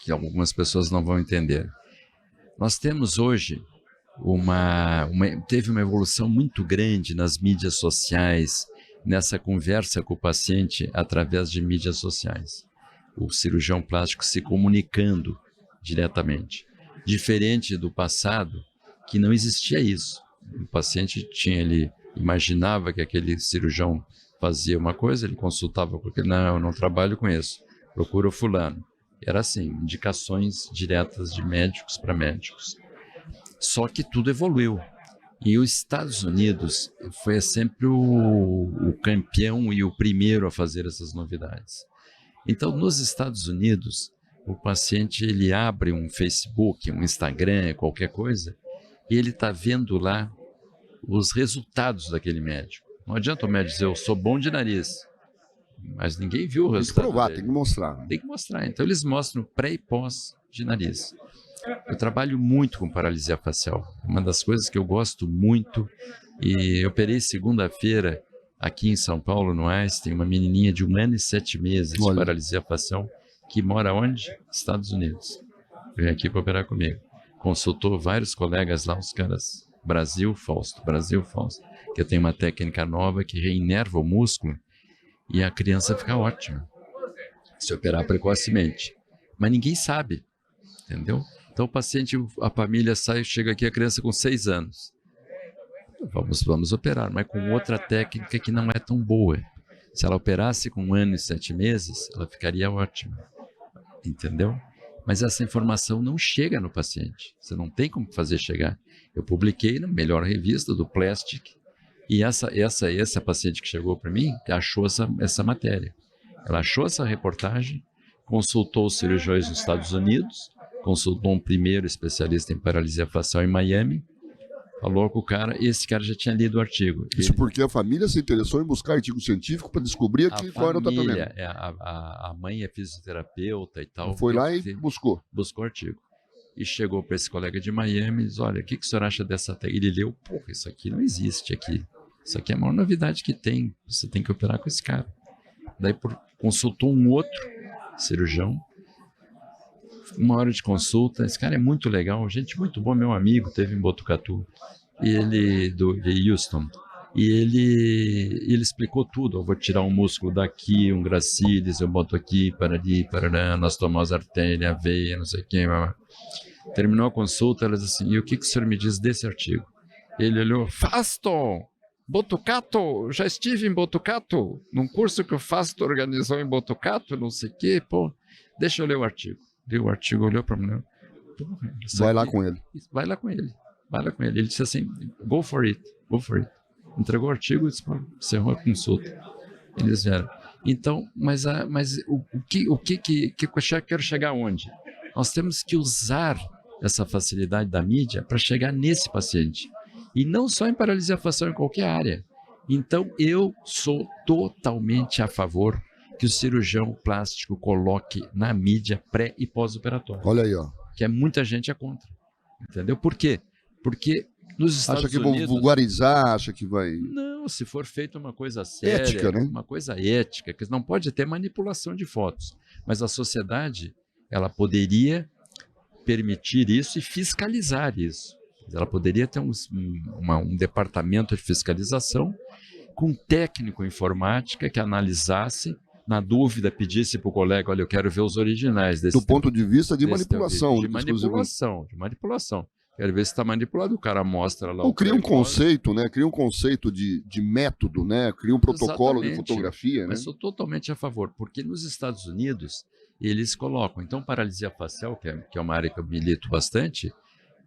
que algumas pessoas não vão entender. Nós temos hoje teve uma evolução muito grande nas mídias sociais, nessa conversa com o paciente através de mídias sociais. O cirurgião plástico se comunicando diretamente. Diferente do passado, que não existia isso. O paciente imaginava que aquele cirurgião fazia uma coisa, ele consultava com aquele, não, eu não trabalho com isso, procura o fulano. Era assim, indicações diretas de médicos para médicos. Só que tudo evoluiu. E os Estados Unidos foi sempre o campeão e o primeiro a fazer essas novidades. Então, nos Estados Unidos, o paciente ele abre um Facebook, um Instagram, qualquer coisa, e ele está vendo lá os resultados daquele médico. Não adianta o médico dizer, eu sou bom de nariz, mas ninguém viu o resultado. Tem que provar, dele. tem que mostrar. Tem que mostrar. Então, eles mostram pré e pós de nariz. Eu trabalho muito com paralisia facial, uma das coisas que eu gosto muito, e eu operei segunda-feira aqui em São Paulo, no Einstein, uma menininha de 1 ano e 7 meses de paralisia facial, que mora onde? Estados Unidos. Veio aqui para operar comigo. Consultou vários colegas lá, os caras, Brasil, Fausto, que eu tenho uma técnica nova que reinerva o músculo e a criança fica ótima, se operar precocemente. Mas ninguém sabe, entendeu? Então o paciente, a família sai, chega aqui a criança com 6 anos. Vamos operar, mas com outra técnica que não é tão boa. Se ela operasse com 1 ano e 7 meses, ela ficaria ótima. Entendeu? Mas essa informação não chega no paciente. Você não tem como fazer chegar. Eu publiquei na melhor revista do Plastic, e essa paciente que chegou para mim achou essa matéria. Ela achou essa reportagem, consultou os cirurgiões nos Estados Unidos, consultou um primeiro especialista em paralisia facial em Miami, falou com o cara, e esse cara já tinha lido o artigo. Isso porque a família se interessou em buscar artigo científico para descobrir qual era o tratamento. A mãe é fisioterapeuta e tal. Foi lá e buscou. Buscou o artigo. E chegou para esse colega de Miami e disse, olha, o que o senhor acha dessa técnica? Ele leu, porra, isso aqui não existe aqui. Isso aqui é a maior novidade que tem. Você tem que operar com esse cara. Daí consultou um outro cirurgião, 1 hora de consulta, esse cara é muito legal, gente muito boa, meu amigo, teve em Botucatu, e ele de Houston, E ele explicou tudo. Eu vou tirar um músculo daqui, um gracilis, eu boto aqui, para ali, para nós tomamos artéria, a veia, não sei o quê. Terminou a consulta, ela disse assim, e o que o senhor me diz desse artigo? Ele olhou, Fasto, Botucato, já estive em Botucato, num curso que o Fasto organizou em Botucato, não sei o quê, pô, deixa eu ler o artigo. Leu o artigo, olhou para mim, vai lá com ele. Vai lá com ele, vai lá com ele. Ele disse assim, go for it, go for it. Entregou o artigo e disse, encerrou a consulta. Eles vieram. Então, mas o que eu quero chegar aonde? Nós temos que usar essa facilidade da mídia para chegar nesse paciente. E não só em paralisia facial, em qualquer área. Então, eu sou totalmente a favor que o cirurgião plástico coloque na mídia pré e pós-operatório. Olha aí, ó. Que muita gente é contra. Entendeu? Por quê? Porque nos Estados Unidos... Acha que vão vulgarizar, acha que vai... Não, se for feita uma coisa séria, ética, né? Uma coisa ética, que não pode ter manipulação de fotos. Mas a sociedade, ela poderia permitir isso e fiscalizar isso. Ela poderia ter um departamento de fiscalização com técnico em informática que analisasse, na dúvida, pedisse para o colega, olha, eu quero ver os originais desse... Do ponto de vista de manipulação. De manipulação. Quero ver se está manipulado, o cara mostra lá... Ou cria um conceito, né? Cria um conceito de método, né? Cria um protocolo de fotografia, né? Mas sou totalmente a favor, porque nos Estados Unidos eles colocam, então, paralisia facial, que é uma área que eu milito bastante,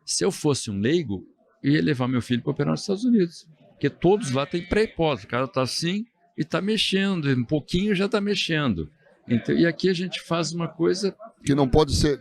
se eu fosse um leigo, eu ia levar meu filho para operar nos Estados Unidos, porque todos lá têm pré e pós, o cara está assim e está mexendo, um pouquinho já está mexendo. Então, e aqui a gente faz uma coisa que não pode ser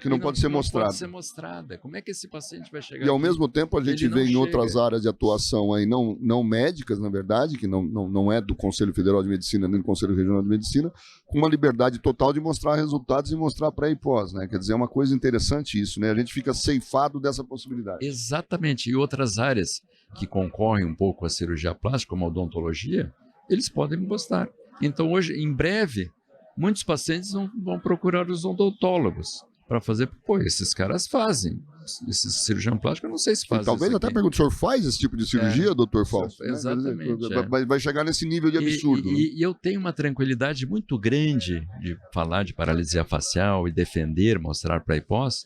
mostrada. Pode ser mostrada. Como é que esse paciente vai chegar? E ao mesmo tempo a gente vê em outras áreas de atuação aí não médicas, na verdade, que não é do Conselho Federal de Medicina nem do Conselho Regional de Medicina, com uma liberdade total de mostrar resultados e mostrar pré e pós, né? Quer dizer, é uma coisa interessante isso, né? A gente fica ceifado dessa possibilidade. Exatamente. E outras áreas que concorrem um pouco à cirurgia plástica, como a odontologia, eles podem mostrar. Então hoje, em breve, muitos pacientes vão procurar os odontólogos para fazer. Pô, esses caras fazem. Esse cirurgião plástico, eu não sei se faz. Talvez até pergunte, o senhor faz esse tipo de cirurgia, doutor Fausto? Exatamente. Vai chegar nesse nível de absurdo. E eu tenho uma tranquilidade muito grande de falar de paralisia facial e defender, mostrar pré e pós,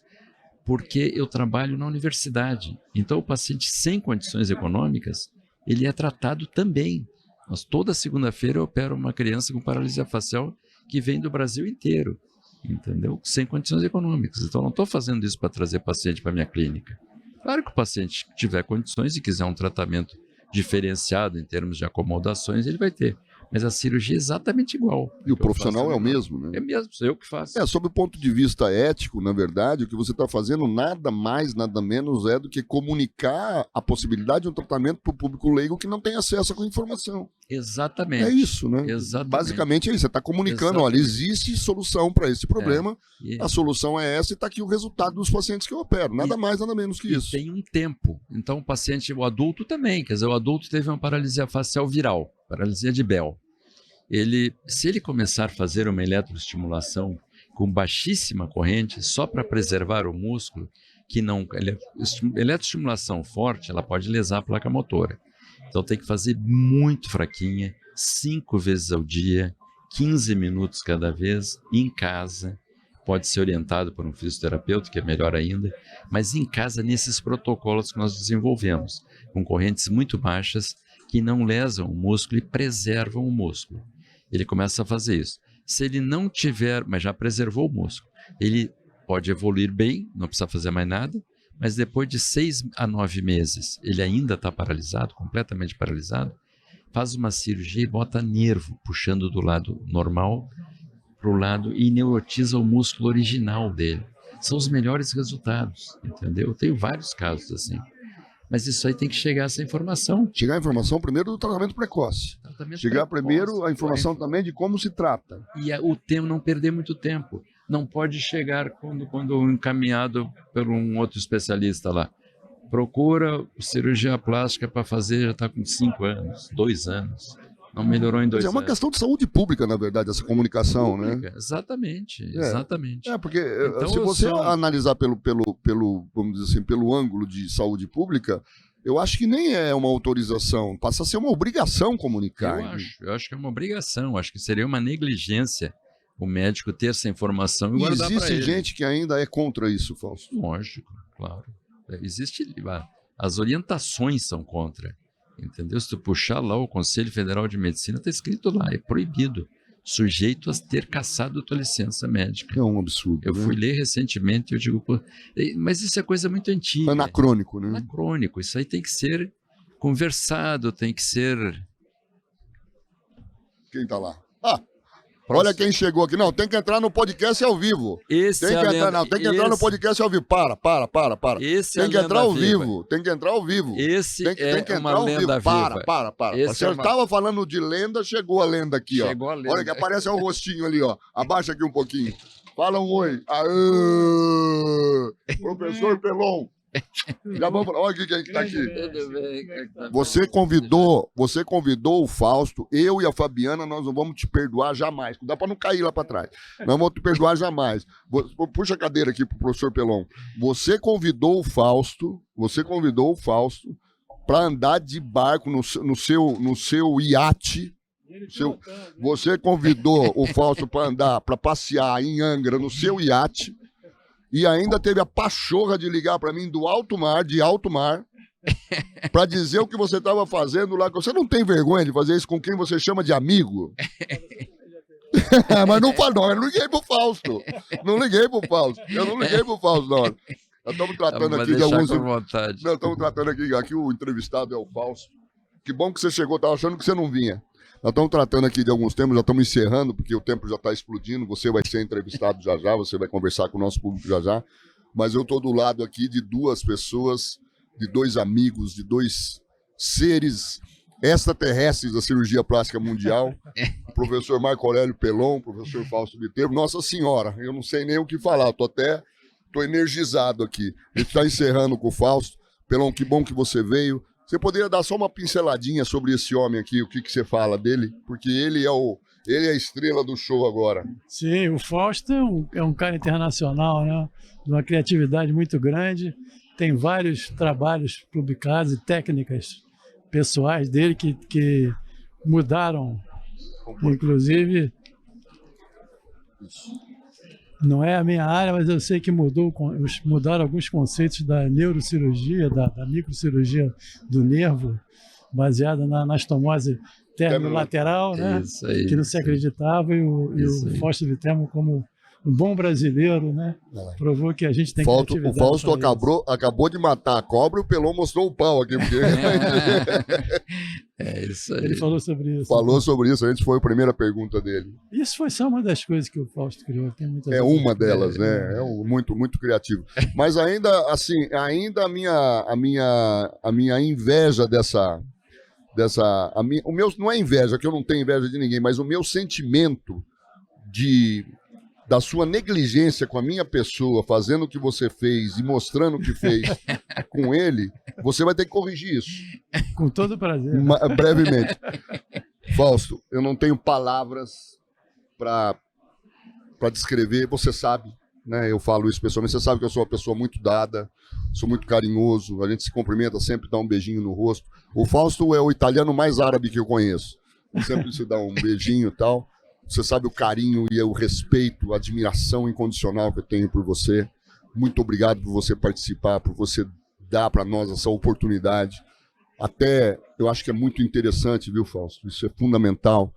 porque eu trabalho na universidade. Então, o paciente sem condições econômicas, ele é tratado também. Mas toda segunda-feira eu opero uma criança com paralisia facial que vem do Brasil inteiro, entendeu? Sem condições econômicas. Então, não estou fazendo isso para trazer paciente para a minha clínica. Claro que o paciente tiver condições e quiser um tratamento diferenciado em termos de acomodações, ele vai ter. Mas a cirurgia é exatamente igual. E o profissional é o mesmo, né? É mesmo, sou eu que faço. Sob o ponto de vista ético, na verdade, o que você está fazendo nada mais, nada menos é do que comunicar a possibilidade de um tratamento para o público leigo que não tem acesso à informação. Exatamente. É isso, né? Exatamente. Basicamente é isso. Você está comunicando, olha, existe solução para esse problema, a solução é essa e está aqui o resultado dos pacientes que eu opero. Nada mais, nada menos que isso. Tem um tempo. Então, o adulto também, quer dizer, o adulto teve uma paralisia facial viral, paralisia de Bell. Se ele começar a fazer uma eletroestimulação com baixíssima corrente, só para preservar o músculo, eletroestimulação forte, ela pode lesar a placa motora. Então tem que fazer muito fraquinha, 5 vezes ao dia, 15 minutos cada vez, em casa. Pode ser orientado por um fisioterapeuta, que é melhor ainda, mas em casa, nesses protocolos que nós desenvolvemos, com correntes muito baixas, que não lesam o músculo e preservam o músculo. Ele começa a fazer isso. Se ele não tiver, mas já preservou o músculo, ele pode evoluir bem, não precisa fazer mais nada, mas depois de 6 a 9 meses, ele ainda está paralisado, completamente paralisado, faz uma cirurgia e bota nervo, puxando do lado normal para o lado e neurotiza o músculo original dele. São os melhores resultados, entendeu? Eu tenho vários casos assim. Mas isso aí tem que chegar essa informação. Chegar a informação primeiro do tratamento precoce. Chegar primeiro a informação também de como se trata. E o tempo, não perder muito tempo. Não pode chegar quando encaminhado por um outro especialista lá. Procura cirurgia plástica para fazer, já está com 5 anos, 2 anos. Não melhorou em 2 anos. É uma questão de saúde pública, na verdade, essa comunicação, né? Exatamente, exatamente. Porque então, se você analisar pelo, vamos dizer assim, pelo ângulo de saúde pública, Eu acho que nem é uma autorização, passa a ser uma obrigação comunicar. Eu acho que é uma obrigação, acho que seria uma negligência o médico ter essa informação e guardar para ele. Existe gente que ainda é contra isso, Fausto? Lógico, claro. As orientações são contra, entendeu? Se tu puxar lá o Conselho Federal de Medicina, está escrito lá, é proibido, sujeito a ter cassado tua licença médica. É um absurdo. Eu fui ler recentemente e eu digo, pô, mas isso é coisa muito antiga. Anacrônico, né? Anacrônico, isso aí tem que ser conversado, tem que ser... Quem tá lá? Olha quem chegou aqui. Não, tem que entrar no podcast ao vivo. Tem que entrar no podcast ao vivo. Para. Esse tem que entrar ao vivo. Tem que entrar ao vivo. Esse tem que uma lenda viva. Para. Você estava falando de lenda, chegou a lenda aqui, chegou ó. A lenda. Olha que aparece o rostinho ali, ó. Abaixa aqui um pouquinho. Fala um oi. Professor Pelon. Já vamos falar. Olha quem está aqui. Tudo bem. Você convidou o Fausto, eu e a Fabiana, nós não vamos te perdoar jamais. Dá para não cair lá para trás. Não vamos te perdoar jamais. Puxa a cadeira aqui pro professor Pelon. Você convidou o Fausto para andar de barco no seu iate. Você convidou o Fausto para passear em Angra no seu iate. E ainda teve a pachorra de ligar para mim de alto mar, para dizer o que você estava fazendo lá. Você não tem vergonha de fazer isso com quem você chama de amigo? Mas não falou, eu não liguei pro Fausto. Eu não liguei pro Fausto na hora. Nós estamos tratando aqui de alguns... Nós estamos tratando aqui o entrevistado é o Fausto. Que bom que você chegou, estava achando que você não vinha. Nós estamos tratando aqui de alguns temas, já estamos encerrando, porque o tempo já está explodindo. Você vai ser entrevistado já, você vai conversar com o nosso público já. Mas eu estou do lado aqui de duas pessoas, de dois amigos, de dois seres extraterrestres da cirurgia plástica mundial. O professor Marco Aurélio Pelon, o professor Fausto Viterbo. Nossa Senhora, eu não sei nem o que falar, estou energizado aqui. A gente está encerrando com o Fausto. Pelon, que bom que você veio. Você poderia dar só uma pinceladinha sobre esse homem aqui, o que você fala dele? Porque ele é a estrela do show agora. Sim, o Fausto é um cara internacional, né? De uma criatividade muito grande. Tem vários trabalhos publicados e técnicas pessoais dele que mudaram, inclusive... Não é a minha área, mas eu sei que mudaram alguns conceitos da neurocirurgia, da microcirurgia do nervo, baseada na anastomose termolateral, né? Isso aí, que não se acreditava, e o Fausto Viterbo, como um bom brasileiro, né? Provou que a gente tem criatividade. O Fausto acabou de matar a cobra e o Pelon mostrou o pau aqui. Porque... É isso aí. Ele falou sobre isso. Falou sobre isso, a gente foi a primeira pergunta dele. Isso foi só uma das coisas que o Fausto criou. Tem muitas uma delas, né? Muito, muito criativo. Mas ainda, assim, a minha inveja o meu, não é inveja, que eu não tenho inveja de ninguém, mas o meu sentimento da sua negligência com a minha pessoa, fazendo o que você fez e mostrando o que fez com ele, você vai ter que corrigir isso. Com todo prazer. Brevemente. Fausto, eu não tenho palavras para descrever, você sabe, né? Eu falo isso pessoalmente, você sabe que eu sou uma pessoa muito dada, sou muito carinhoso, a gente se cumprimenta, sempre dá um beijinho no rosto. O Fausto é o italiano mais árabe que eu conheço. Sempre se dá um beijinho e tal. Você sabe o carinho e o respeito, a admiração incondicional que eu tenho por você. Muito obrigado por você participar, por você dar para nós essa oportunidade. Até, eu acho que é muito interessante, viu, Fausto? Isso é fundamental.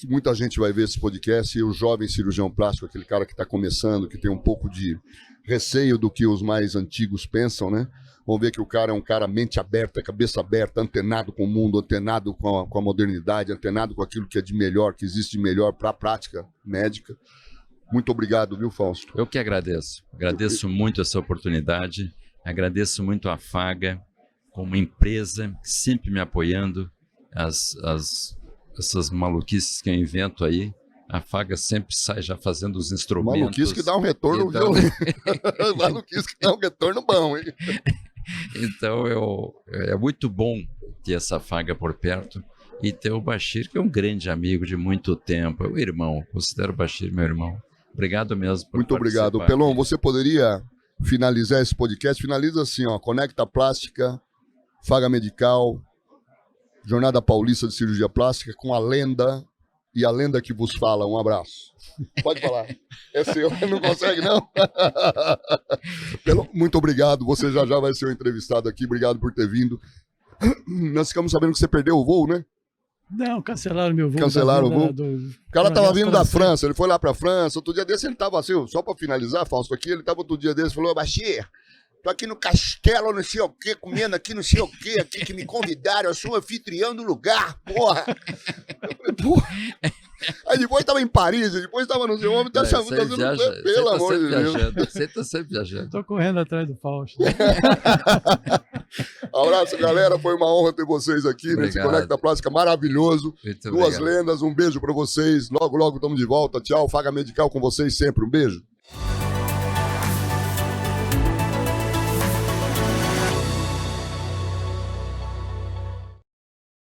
Muita gente vai ver esse podcast e o jovem cirurgião plástico, aquele cara que está começando, que tem um pouco de receio do que os mais antigos pensam, né? Vão ver que o cara é um cara mente aberta, cabeça aberta, antenado com o mundo, antenado com a modernidade, antenado com aquilo que é de melhor, que existe de melhor para a prática médica. Muito obrigado, viu, Fausto? Eu que agradeço. Agradeço muito essa oportunidade. Agradeço muito a Faga, como empresa, sempre me apoiando. Essas maluquices que eu invento aí. A Faga sempre sai já fazendo os instrumentos. Maluquice que dá um retorno. Maluquice que dá um retorno bom, hein? Então, é muito bom ter essa Faga por perto e ter o Bashir, que é um grande amigo de muito tempo. É o irmão, considero o Bashir meu irmão. Obrigado mesmo por Muito obrigado. Pelon, você poderia finalizar esse podcast? Finaliza assim, ó, Conecta Plástica, Faga Medical, Jornada Paulista de Cirurgia Plástica, com a lenda e a lenda que vos fala. Um abraço. Pode falar. É seu, não consegue não? Muito obrigado, você já vai ser o entrevistado aqui, obrigado por ter vindo. Nós ficamos sabendo que você perdeu o voo, né? Não, cancelaram meu voo. Cancelaram o voo? O cara tava vindo da França, ele foi lá pra França, outro dia desse ele tava assim, só pra finalizar, Fausto, aqui, ele tava outro dia desse, falou, Bachir, tô aqui no castelo, não sei o quê, comendo aqui não sei o quê, aqui que me convidaram, eu sou o anfitrião do lugar, porra. Porra. Aí depois tava em Paris, depois tava no seu homem, tá chamando, pelo amor de Deus. Você tá sempre viajando. Tô correndo atrás do Fausto. Abraço, galera, foi uma honra ter vocês aqui nesse Conecta Plástica maravilhoso. Muito Duas obrigado. lendas, um beijo pra vocês, logo, logo estamos de volta, tchau, Faga Medical com vocês sempre, um beijo.